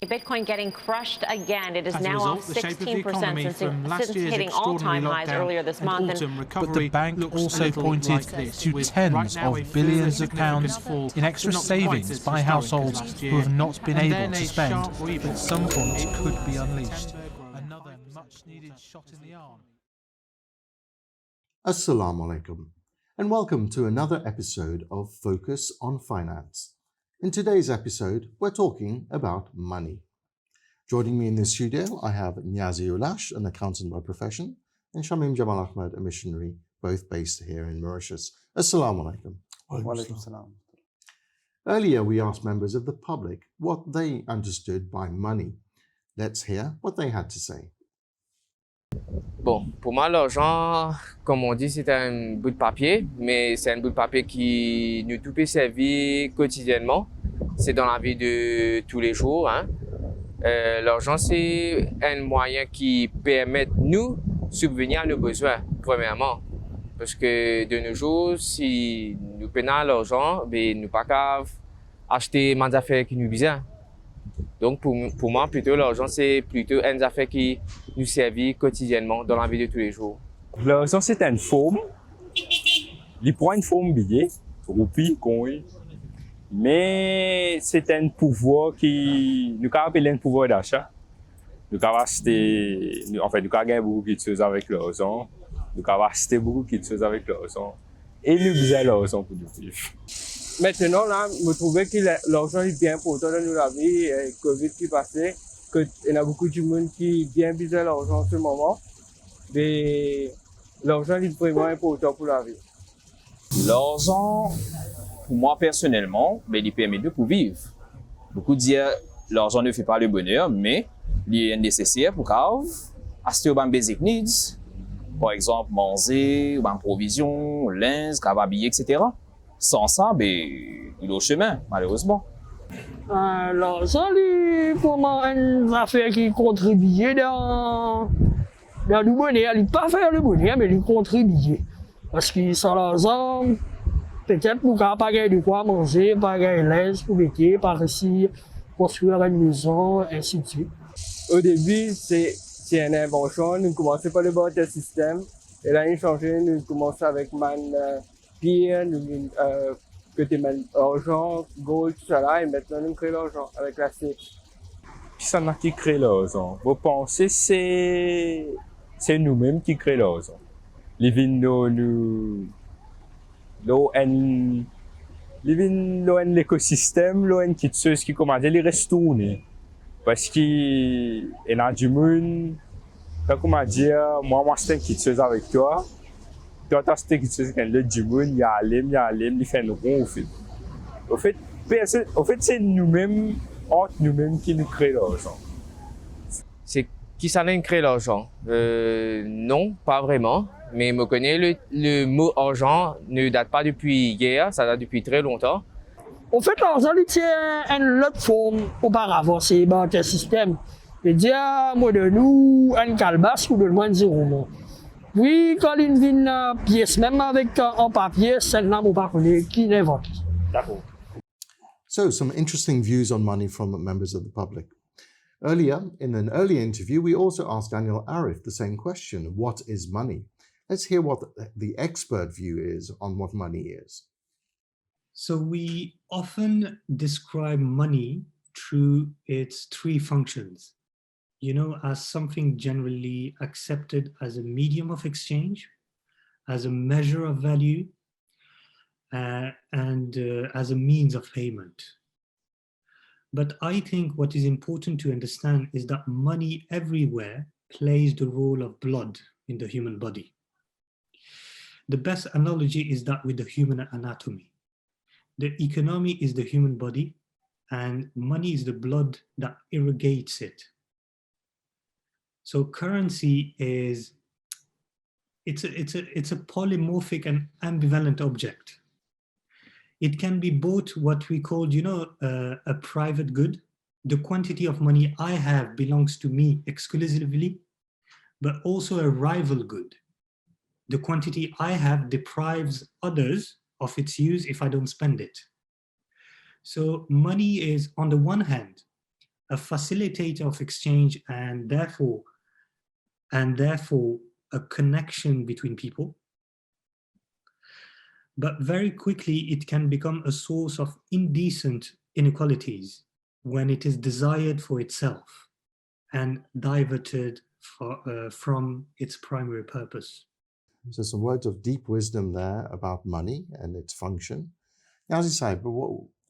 Bitcoin getting crushed again. It is now off 16% since hitting all-time highs earlier this month. But the bank also pointed to tens of billions of pounds in extra savings by households who have not been able to spend, but at some point could be unleashed. Another much-needed shot in the arm. Assalamu alaikum, and welcome to another episode of Focus on Finance. In today's episode, we're talking about money. Joining me in the studio, I have Niazi Hoolash, an accountant by profession, and Shameem Jamal Ahmad, a missionary, both based here in Mauritius. Assalamu alaikum. Walaikum salam. Earlier, we asked members of the public what they understood by money. Let's hear what they had to say. Bon, pour moi, l'argent, comme on dit, c'est un bout de papier, mais c'est un bout de papier qui nous tout peut servir quotidiennement. C'est dans la vie de tous les jours. Hein. L'argent, c'est un moyen qui permet nous subvenir à nos besoins, premièrement. Parce que de nos jours, si nous prenons l'argent, ben, nous ne pouvons pas acheter des affaires qui nous besoin. Donc pour moi, plutôt l'argent, c'est plutôt une affaire qui nous servit quotidiennement dans la vie de tous les jours. L'argent, c'est une forme. Il prend une forme billet, roupie, coin. Mais c'est un pouvoir qui nous appelle un pouvoir d'achat. Nous pouvons acheter, en fait, nous pouvons gagner beaucoup de choses avec l'argent. Nous pouvons acheter beaucoup de choses avec l'argent. Et nous besoin l'argent pour nous vivre. Maintenant, là, je trouvais que l'argent est bien important dans notre vie. Avec le Covid qui passait, qu'il y a beaucoup de monde qui bien besoin l'argent en ce moment. Mais l'argent est vraiment important pour la vie. L'argent, pour moi personnellement, il permet de pouvoir vivre. Beaucoup disent que l'argent ne fait pas le bonheur, mais il est nécessaire pour acheter des basic needs. Par exemple, manger, des provisions, linge, habiller, etc. Sans ça, il est au chemin, malheureusement. L'argent, pour moi, c'est une affaire qui contribue dans le bonheur. Il ne pas faire le bonheur, mais il contribue. Parce que sans l'argent, peut-être nous n'avons pas de quoi manger, pas de linge pour mettre, pas réussir à construire une maison, ainsi de suite. Au début, c'est une invention. Nous commençons par le barter système. Et là, il a changé. Nous commençons avec pierre, côté argent, gold, tout ça là, et maintenant nous créons l'argent avec la C. C'est ça qui crée l'argent. Vous pensez que c'est nous-mêmes qui créons l'argent. Les vignes, l'écosystème, l'eau qui choses qui commandent les retourner. Parce qu'il y a du monde, comment dire, moi, c'est une chose avec toi. Toi, tu as quelque chose qui est du monde, il y a l'aime, il fait un rond au fait. Au fait, c'est nous-mêmes, entre nous-mêmes, qui nous créons l'argent. C'est qui ça nous crée l'argent? Non, pas vraiment. Mais je connais le mot argent ne date pas depuis hier, ça date depuis très longtemps. En fait, l'argent, il tient une autre forme auparavant, c'est le système. C'est-à-dire, moi, de nous, un calebasse ou de moins de 0. Oui, quand il vient une pièce, même avec un papier, c'est là mon partenaire qui l'invente. So, some interesting views on money from members of the public. Earlier, in an earlier interview, we also asked Danyal Arif the same question, what is money? Let's hear what the expert view is on what money is. So we often describe money through its three functions. As something generally accepted as a medium of exchange, as a measure of value, and as a means of payment. But I think what is important to understand is that money everywhere plays the role of blood in the human body. The best analogy is that with the human anatomy. The economy is the human body, and money is the blood that irrigates it. So currency is it's a polymorphic and ambivalent object. It can be both what we call, a private good. The quantity of money I have belongs to me exclusively, but also a rival good. The quantity I have deprives others of its use if I don't spend it. So money is, on the one hand, a facilitator of exchange and therefore a connection between people. But very quickly, it can become a source of indecent inequalities when it is desired for itself and diverted from its primary purpose. So some words of deep wisdom there about money and its function. Niazi Saib, but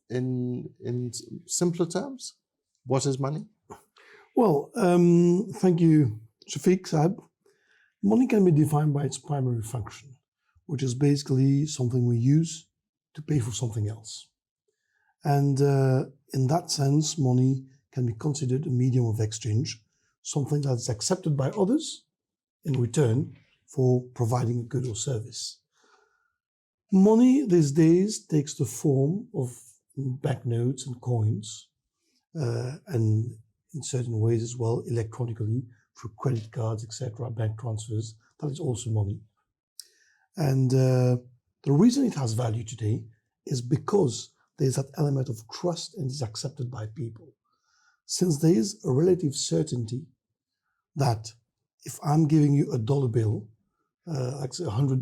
in simpler terms, what is money? Well, thank you, Shafique Saib. Money can be defined by its primary function, which is basically something we use to pay for something else. And in that sense, money can be considered a medium of exchange, something that is accepted by others in return for providing a good or service. Money these days takes the form of banknotes and coins, and in certain ways as well, electronically, through credit cards, etc., bank transfers. That is also money. And the reason it has value today is because there's that element of trust and is accepted by people. Since there is a relative certainty that if I'm giving you a dollar bill, like say $100,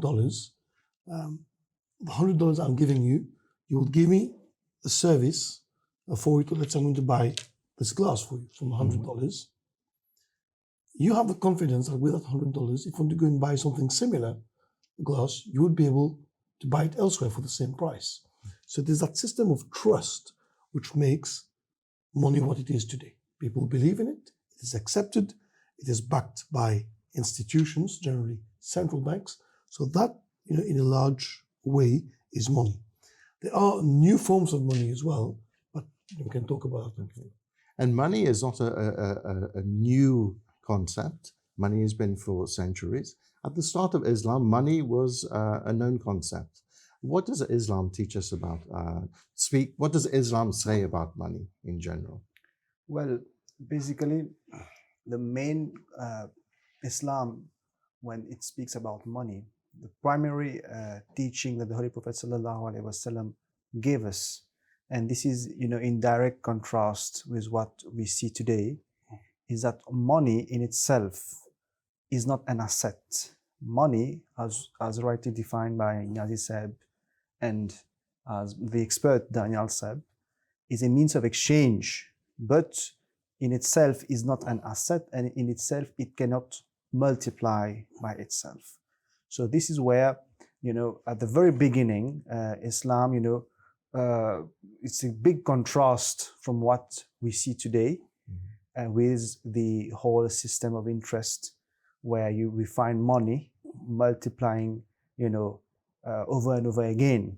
the $100 I'm giving you, you will give me a service for it. Let's say I'm going to buy this glass for you from $100. You have the confidence that with that $100, if you want to go and buy something similar, a glass, you would be able to buy it elsewhere for the same price. So there's that system of trust which makes money what it is today. People believe in it, it is accepted, it is backed by institutions, generally central banks. So that, in a large way, is money. There are new forms of money as well, but we can talk about that. And money is not a new concept. Money has been for centuries. At the start of Islam, money was a known concept. What does Islam teach us about, what does Islam say about money in general? Well, basically, the main Islam, when it speaks about money, the primary teaching that the Holy Prophet ﷺ gave us, and this is in direct contrast with what we see today, is that money in itself is not an asset. Money, as rightly defined by Niazi Saib and as the expert Danyal Saib, is a means of exchange, but in itself is not an asset, and in itself it cannot multiply by itself. So this is where, at the very beginning, Islam, it's a big contrast from what we see today with the whole system of interest, where we find money multiplying, over and over again.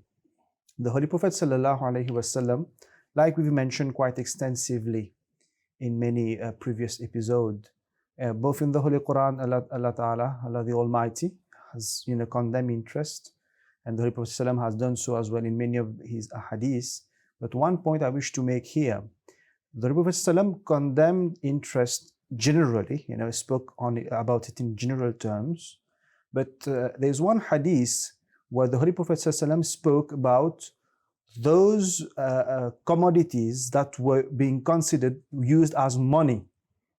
The Holy Prophet ﷺ, like we've mentioned quite extensively in many previous episodes, both in the Holy Quran, Allah the Almighty has condemned interest, and the Holy Prophet ﷺ has done so as well in many of his ahadiths. But one point I wish to make here, the Holy Prophet ﷺ condemned interest generally, spoke about it in general terms. But there's one hadith where the Holy Prophet ﷺ spoke about those commodities that were being considered used as money,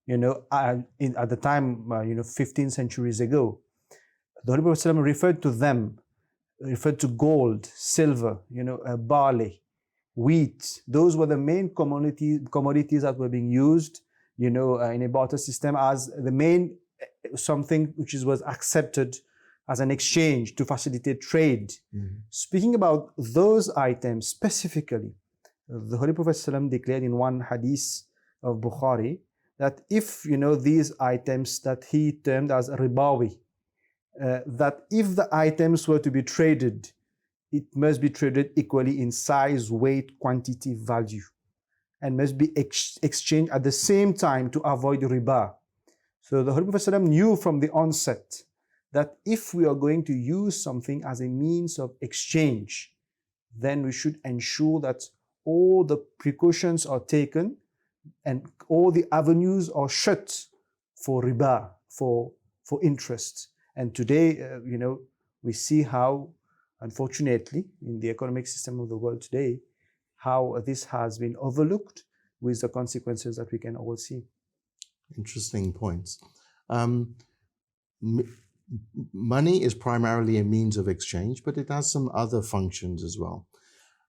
at the time, 15 centuries ago. The Holy Prophet ﷺ referred to gold, silver, barley, wheat. Those were the main commodities that were being used, in a barter system as the main something which was accepted as an exchange to facilitate trade. Speaking about those items specifically, the Holy Prophet ﷺ declared in one hadith of Bukhari that if these items that he termed as ribawi, that if the items were to be traded, it must be traded equally in size, weight, quantity, value, and must be exchanged at the same time to avoid riba. So the Holy Prophet ﷺ knew from the onset that if we are going to use something as a means of exchange, then we should ensure that all the precautions are taken and all the avenues are shut for riba, for interest. And today, we see how, unfortunately, in the economic system of the world today, how this has been overlooked, with the consequences that we can all see. Interesting points. Money is primarily a means of exchange, but it has some other functions as well.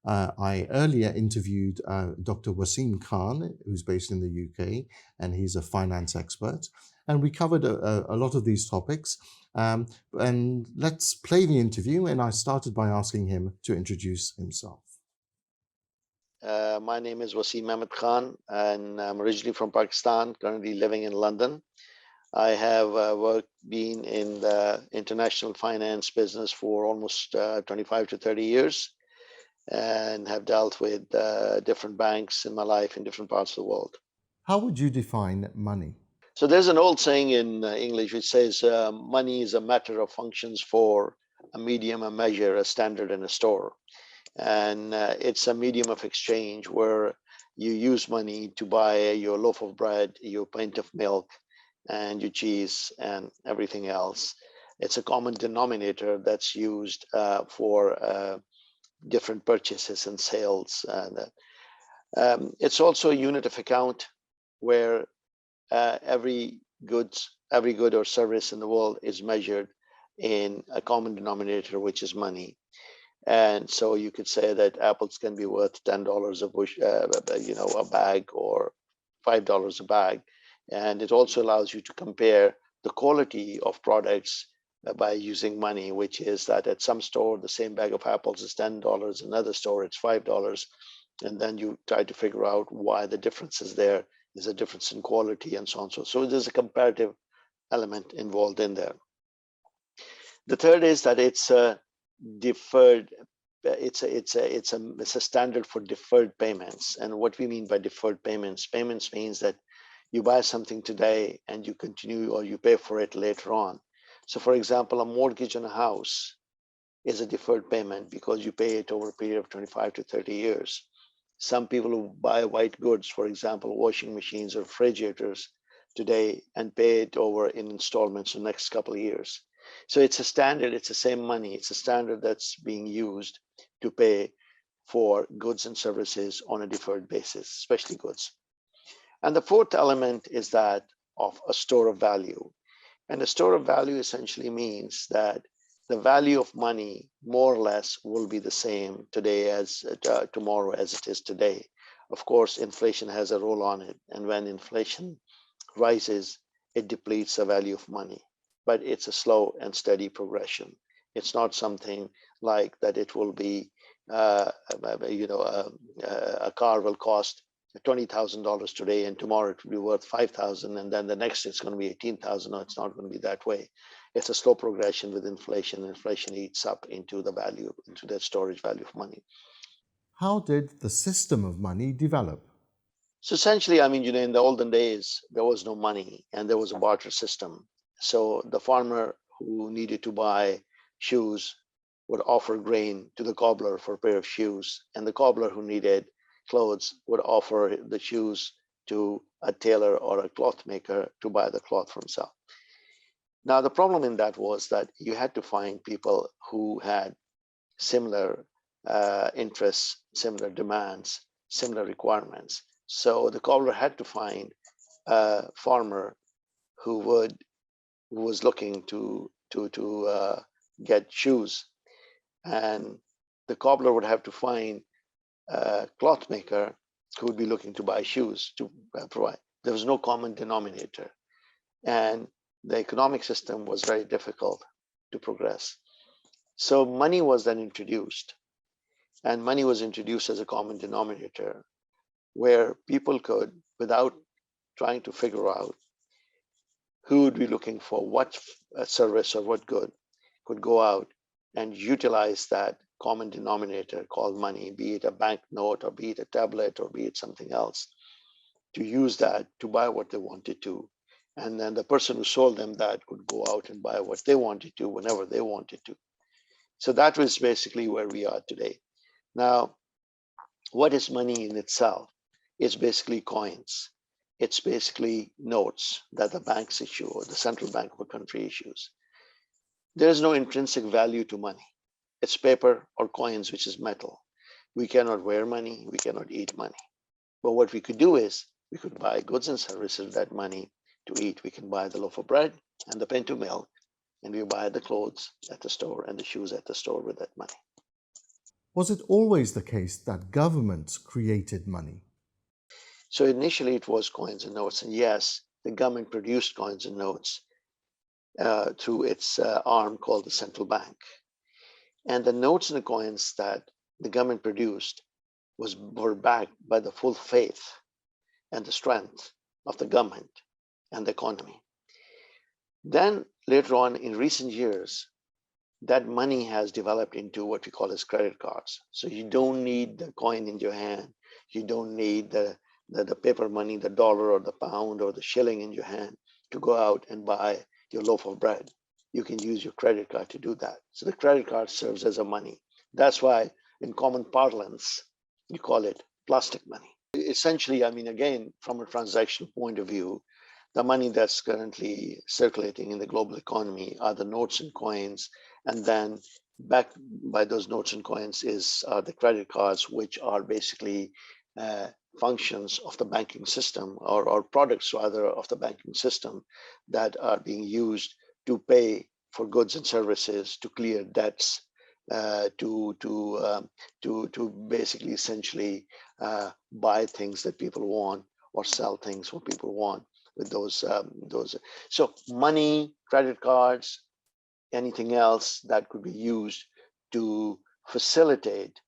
I earlier interviewed Dr. Wasim Khan, who's based in the UK, and he's a finance expert. And we covered a lot of these topics. And let's play the interview. And I started by asking him to introduce himself. My name is Wasim Ahmed Khan, and I'm originally from Pakistan, currently living in London. I have been in the international finance business for almost 25 to 30 years, and have dealt with different banks in my life in different parts of the world. How would you define money? So there's an old saying in English which says money is a matter of functions for a medium, a measure, a standard, and a store. And it's a medium of exchange where you use money to buy your loaf of bread, your pint of milk, and your cheese, and everything else. It's a common denominator that's used for different purchases and sales. It's also a unit of account where every good or service in the world is measured in a common denominator, which is money. And so you could say that apples can be worth $10 a bush, a bag, or $5 a bag. And it also allows you to compare the quality of products by using money, which is that at some store, the same bag of apples is $10, another store, it's $5. And then you try to figure out why the difference is there. There's a difference in quality and so on. So there's a comparative element involved in there. The third is that it's a deferred, it's a standard for deferred payments. And what we mean by deferred payments means that you buy something today and you continue, or you pay for it later on. So for example, a mortgage on a house is a deferred payment because you pay it over a period of 25 to 30 years. Some people who buy white goods, for example, washing machines or refrigerators today, and pay it over in installments the next couple of years. So it's a standard, it's the same money, it's a standard that's being used to pay for goods and services on a deferred basis, especially goods. And the fourth element is that of a store of value. And a store of value essentially means that the value of money more or less will be the same today as tomorrow as it is today. Of course, inflation has a role on it. And when inflation rises, it depletes the value of money. But it's a slow and steady progression. It's not something like that it will be, a car will cost $20,000 today, and tomorrow it will be worth $5,000, and then the next it's going to be $18,000. No, it's not going to be that way. It's a slow progression with inflation. Inflation eats up into the value, into the storage value of money. How did the system of money develop? So essentially, in the olden days, there was no money and there was a barter system. So the farmer who needed to buy shoes would offer grain to the cobbler for a pair of shoes, and the cobbler who needed clothes would offer the shoes to a tailor or a cloth maker to buy the cloth for himself. Now, the problem in that was that you had to find people who had similar interests, similar demands, similar requirements. So the cobbler had to find a farmer who was looking to get shoes, and the cobbler would have to find a cloth maker who would be looking to buy shoes to provide. There was no common denominator, and the economic system was very difficult to progress. So money was then introduced, and money was introduced as a common denominator where people could, without trying to figure out who would be looking for what service or what good, could go out and utilize that common denominator called money, be it a banknote or be it a tablet or be it something else, to use that to buy what they wanted to. And then the person who sold them that could go out and buy what they wanted to whenever they wanted to. So that was basically where we are today. Now, what is money in itself? It's basically coins. It's basically notes that the banks issue or the central bank of a country issues. There is no intrinsic value to money. It's paper or coins, which is metal. We cannot wear money. We cannot eat money. But what we could do is we could buy goods and services with that money to eat. We can buy the loaf of bread and the pint of milk, and we buy the clothes at the store and the shoes at the store with that money. Was it always the case that governments created money? So initially it was coins and notes, and yes, the government produced coins and notes through its arm called the central bank. And the notes and the coins that the government produced were backed by the full faith and the strength of the government and the economy. Then later on in recent years, that money has developed into what we call as credit cards. So you don't need the coin in your hand. You don't need the paper money, the dollar or the pound or the shilling in your hand to go out and buy your loaf of bread. You can use your credit card to do that. So the credit card serves as a money. That's why in common parlance, you call it plastic money. Essentially, I mean, again, from a transaction point of view, the money that's currently circulating in the global economy are the notes and coins, and then backed by those notes and coins is the credit cards, which are basically functions of the banking system, or products rather of the banking system that are being used to pay for goods and services, to clear debts, to basically essentially buy things that people want or sell things what people want with those. So money, credit cards, anything else that could be used to facilitate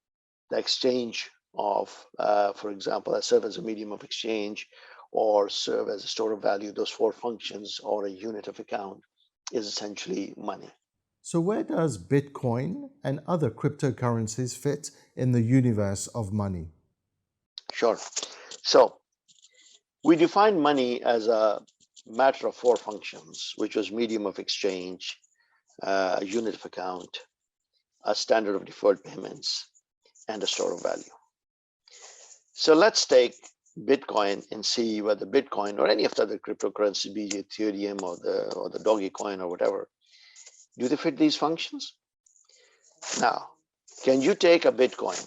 the exchange of, for example, serve as a medium of exchange or serve as a store of value, those four functions or a unit of account is essentially money. So where does Bitcoin and other cryptocurrencies fit in the universe of money? Sure. So we define money as a matter of four functions, which was medium of exchange, a unit of account, a standard of deferred payments, and a store of value. So let's take Bitcoin and see whether Bitcoin or any of the other cryptocurrencies, be it Ethereum or the Dogecoin or whatever, do they fit these functions? Now, can you take a Bitcoin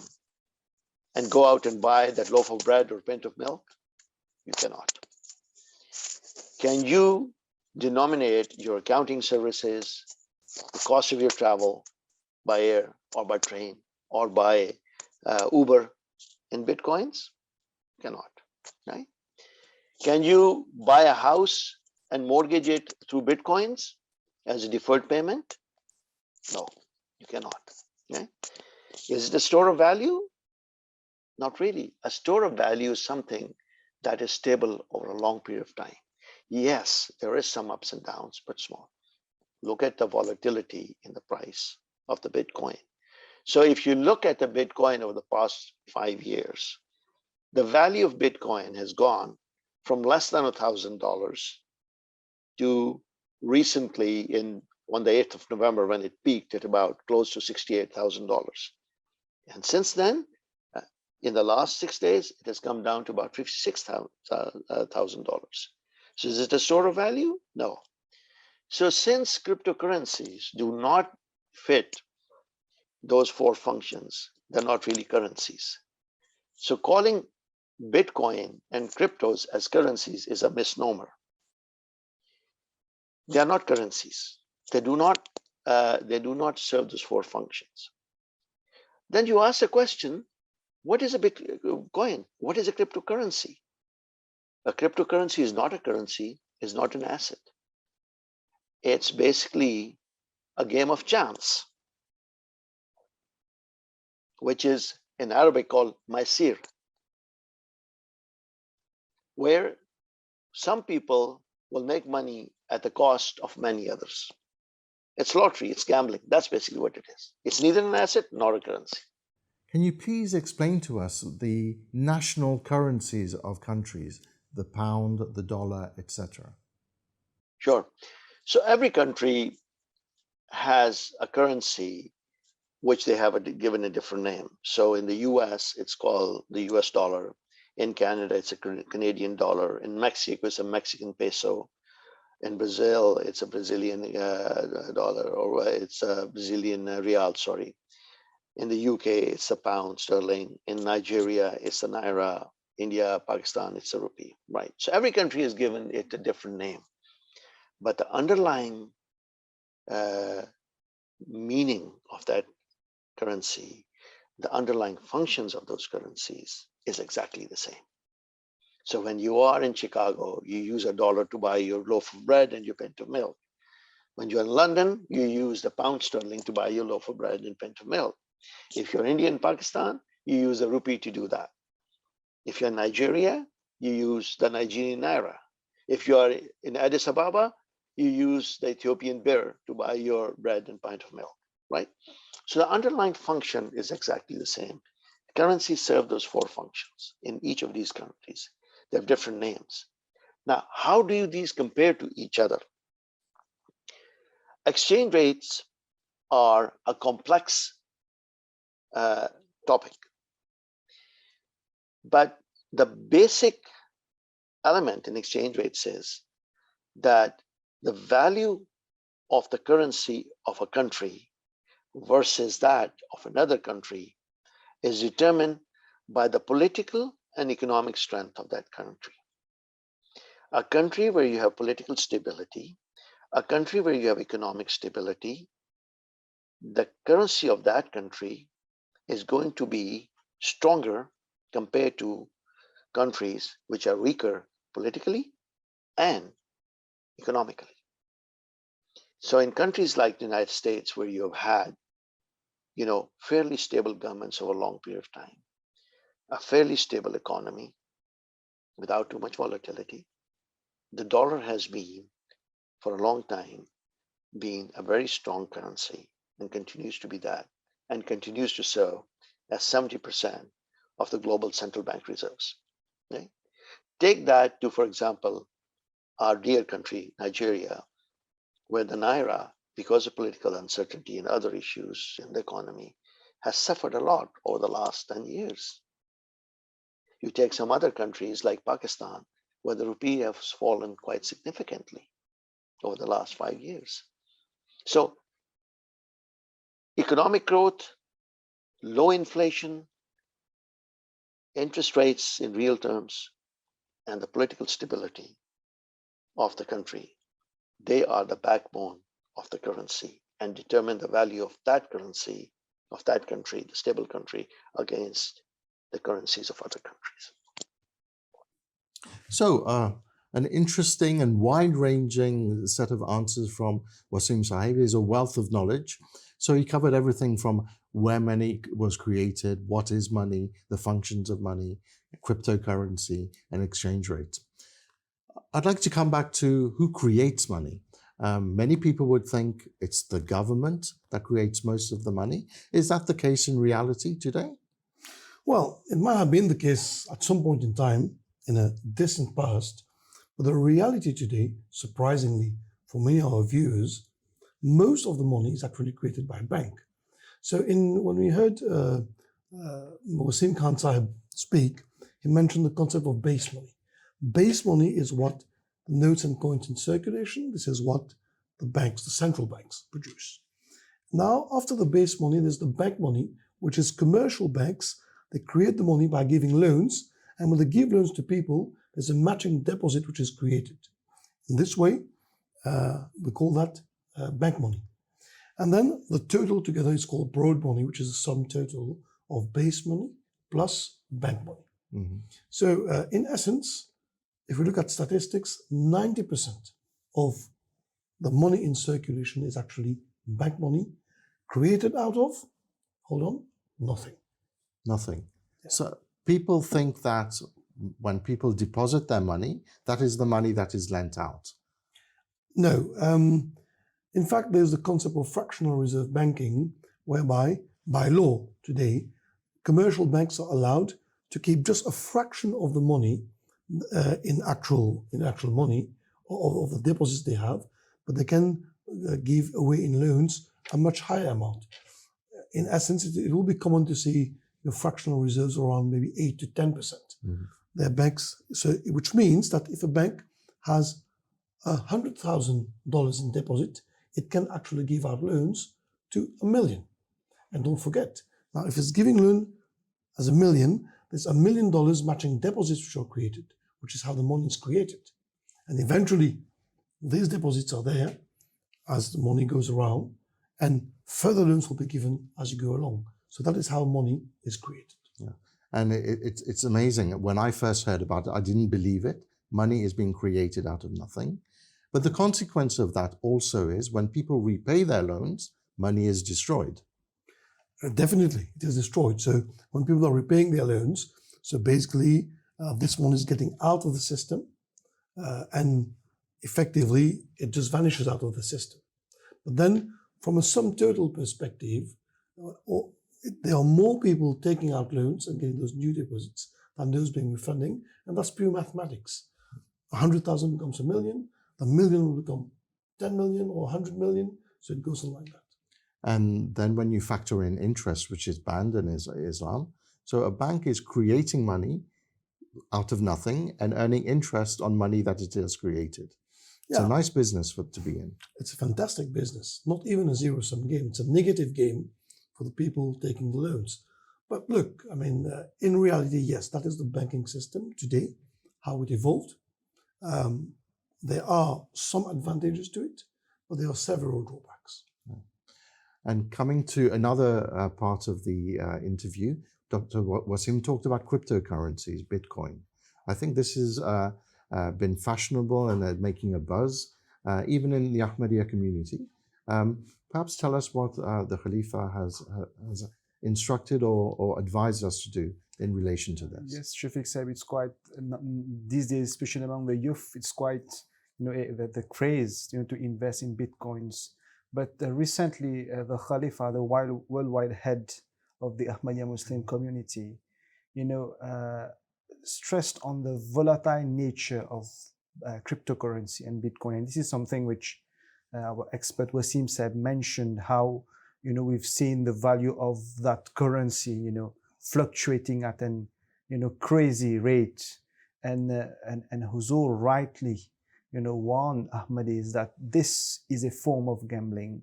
and go out and buy that loaf of bread or pint of milk? You cannot. Can you denominate your accounting services, the cost of your travel by air or by train or by Uber in Bitcoins? Cannot, right? Can you buy a house and mortgage it through Bitcoins as a deferred payment? No, you cannot, right? Is it a store of value? Not really. A store of value is something that is stable over a long period of time. Yes, there is some ups and downs, but small. Look at the volatility in the price of the Bitcoin. So if you look at the Bitcoin over the past 5 years, the value of Bitcoin has gone from less than $1,000 to recently on the 8th of November when it peaked at about close to $68,000. And since then, in the last 6 days, it has come down to about $56,000. So is it a store of value? No. So since cryptocurrencies do not fit those four functions, they're not really currencies. So calling Bitcoin and cryptos as currencies is a misnomer. They are not currencies. They do not serve those four functions. Then you ask the question, what is a Bitcoin? What is a cryptocurrency? A cryptocurrency is not a currency, is not an asset. It's basically a game of chance, which is in Arabic called maisir, where some people will make money at the cost of many others. It's lottery, it's gambling. That's basically what it is. It's neither an asset nor a currency. Can you please explain to us the national currencies of countries, the pound, the dollar, etc.? Sure. So every country has a currency which they have given a different name. So in the US, it's called the US dollar. In Canada, it's a Canadian dollar. In Mexico, it's a Mexican peso. In Brazil, it's a Brazilian dollar, or it's a Brazilian real, sorry. In the UK, it's a pound sterling. In Nigeria, it's the naira. India, Pakistan, it's a rupee, right? So every country has given it a different name, but the underlying meaning of that currency, the underlying functions of those currencies is exactly the same. So when you are in Chicago, you use a dollar to buy your loaf of bread and your pint of milk. When you're in London, you use the pound sterling to buy your loaf of bread and pint of milk. If you're India and Pakistan, you use a rupee to do that. If you're in Nigeria, you use the Nigerian naira. If you are in Addis Ababa, you use the Ethiopian birr to buy your bread and pint of milk, right? So the underlying function is exactly the same. Currencies serve those four functions in each of these countries. They have different names. Now, how do these compare to each other? Exchange rates are a complex topic, but the basic element in exchange rates is that the value of the currency of a country versus that of another country is determined by the political and economic strength of that country. A country where you have political stability, a country where you have economic stability, the currency of that country is going to be stronger compared to countries which are weaker politically and economically. So in countries like the United States, where you have had, fairly stable governments over a long period of time, a fairly stable economy without too much volatility, the dollar has been, for a long time, been a very strong currency and continues to be that, and continues to serve as 70% of the global central bank reserves. Okay? Take that to, for example, our dear country, Nigeria, where the naira, because of political uncertainty and other issues in the economy, has suffered a lot over the last 10 years. You take some other countries like Pakistan, where the rupee has fallen quite significantly over the last 5 years. So economic growth, low inflation, interest rates in real terms, and the political stability of the country, they are the backbone of the currency and determine the value of that currency, of that country, the stable country, against the currencies of other countries. So an interesting and wide-ranging set of answers from Wasim Sahib. Is a wealth of knowledge. So he covered everything from where money was created, what is money, the functions of money, cryptocurrency, and exchange rate. I'd like to come back to who creates money. Many people would think it's the government that creates most of the money. Is that the case in reality today? Well, it might have been the case at some point in time in a distant past, but the reality today, surprisingly for many of our viewers, most of the money is actually created by a bank. So when we heard Wasim Khan Sahib speak, he mentioned the concept of base money. Base money is what the notes and coins in circulation, this is what the banks, the central banks, produce. Now, after the base money, there's the bank money, which is commercial banks. They create the money by giving loans, and when they give loans to people, there's a matching deposit which is created. In this way, we call that bank money. And then the total together is called broad money, which is the sum total of base money plus bank money. Mm-hmm. So in essence, if we look at statistics, 90% of the money in circulation is actually bank money created out of, nothing. Nothing. Yeah. So people think that when people deposit their money, that is the money that is lent out. No. In fact, there's the concept of fractional reserve banking, whereby, by law today, commercial banks are allowed to keep just a fraction of the money in actual money of the deposits they have, but they can give away in loans a much higher amount. In essence, it will be common to see fractional reserves around maybe 8 to 10%. Mm-hmm. They're banks, which means that if a bank has $100,000 in deposit, it can actually give out loans to $1 million. And don't forget, now if it's giving loan as $1 million, there's $1 million matching deposits which are created, which is how the money is created. And eventually, these deposits are there as the money goes around, and further loans will be given as you go along. So that is how money is created. Yeah. And it's amazing. When I first heard about it, I didn't believe it. Money is being created out of nothing. But the consequence of that also is when people repay their loans, money is destroyed. Definitely, it is destroyed. So when people are repaying their loans, so basically this money is getting out of the system and effectively it just vanishes out of the system. But then from a sum total perspective, there are more people taking out loans and getting those new deposits than those being refunding, and that's pure mathematics. 100,000 becomes 1 million, the million will become 10 million or 100 million, so it goes on like that. And then when you factor in interest, which is banned in Islam, so a bank is creating money out of nothing and earning interest on money that it has created. It's a nice business to be in. It's a fantastic business, not even a zero-sum game. It's a negative game for the people taking the loans. But look, I mean, in reality, yes, that is the banking system today, how it evolved. There are some advantages to it, but there are several drawbacks. And coming to another part of the interview, Dr. Wasim talked about cryptocurrencies, Bitcoin. I think this has been fashionable and making a buzz, even in the Ahmadiyya community. Perhaps tell us what the Khalifa has instructed or advised us to do in relation to this. Yes, Shafique said it's quite, these days, especially among the youth, it's quite, the craze, to invest in Bitcoins. But recently, the Khalifa, the worldwide head of the Ahmadiyya Muslim community, stressed on the volatile nature of cryptocurrency and Bitcoin. And this is something which our expert Wasim said mentioned how, we've seen the value of that currency, fluctuating at an, crazy rate. And Huzur rightly, warned Ahmadis that this is a form of gambling.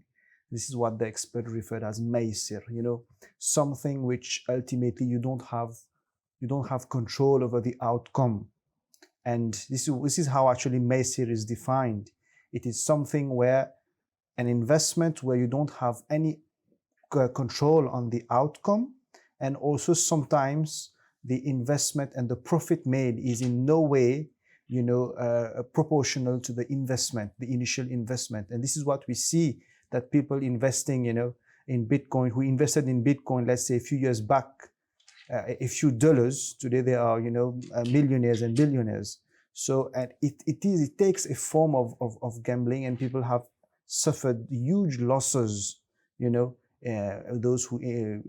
This is what the expert referred as maisir, something which ultimately you don't have control over the outcome. And this is how actually maisir is defined. It is something where an investment where you don't have any control on the outcome, and also sometimes the investment and the profit made is in no way proportional to the investment, the initial investment. And this is what we see, that people investing, in Bitcoin, who invested in Bitcoin, let's say a few years back, a few dollars, today they are, millionaires and billionaires. So and it takes a form of gambling, and people have suffered huge losses, those who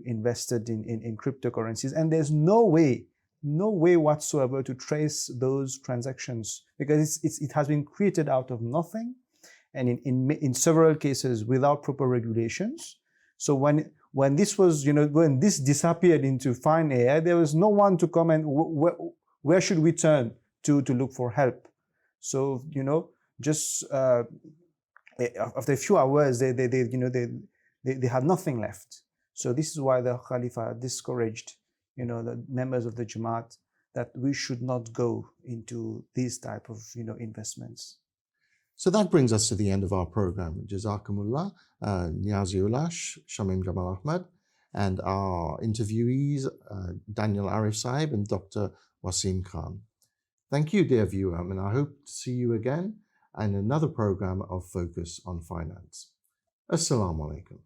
invested in cryptocurrencies. And there's no way whatsoever to trace those transactions, because it has been created out of nothing, and in several cases without proper regulations. So when this was, when this disappeared into fine air, there was no one to come and where should we turn to look for help? So just after a few hours, they had nothing left. So this is why the Khalifa discouraged the members of the Jamaat that we should not go into these type of investments. So that brings us to the end of our program. Jazakumullah, Niazi Hoolash, Shameem Jamal Ahmad, and our interviewees, Danyal Arif Sahib and Dr. Wasim Khan. Thank you, dear viewer, and I hope to see you again in another program of Focus on Finance. Assalamu alaikum.